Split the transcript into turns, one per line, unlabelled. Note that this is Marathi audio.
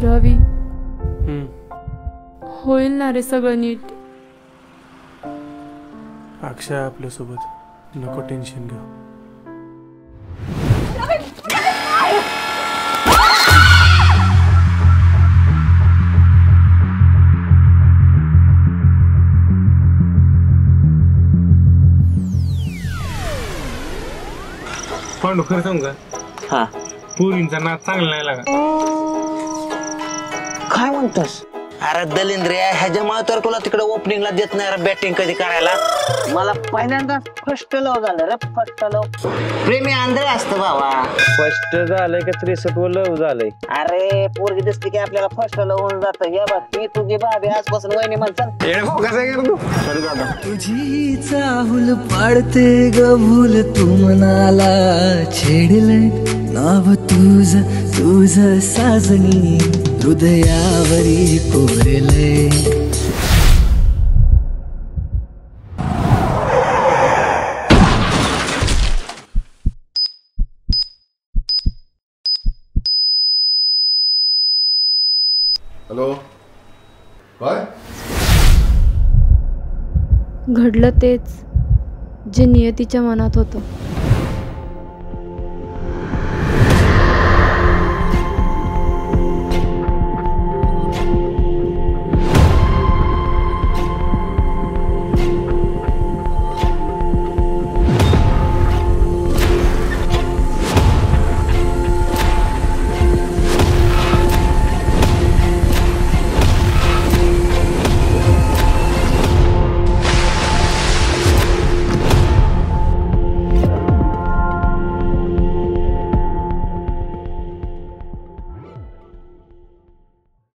रवी होईल ना रे सगळं नीट.
अक्षय आपल्यासोबत, नको टेन्शन घेऊ.
पांडू खरं सांगू का?
हा
पुरींचा नाच चांगला नाही लागा.
काय म्हणतोस? अरे दलिंद्र ह्याच्यामुळे तर तुला तिकडे ओपनिंगला देत नाही बॅटिंग कधी करायला. मला पहिल्यांदा फर्स्ट लव झालं रे. फर्स्ट लव प्रेमी आंधळ असतं बाबा.
फर्स्ट झालंय का 63 लव झालंय?
अरे पोरगी दिसते की आपल्याला फर्स्ट लव होऊन जातं. हे बघ मी तुझी भाभी आजपासून वहिनी म्हणतात.
तुझी चाहुल पाडते ग भूल तू मनाला छेडलंय नाव तुझ तुझ साजनी हृदयावरी कोरलंय.
हॅलो काय
घडलं तेच जे नियतीच्या मनात होतं.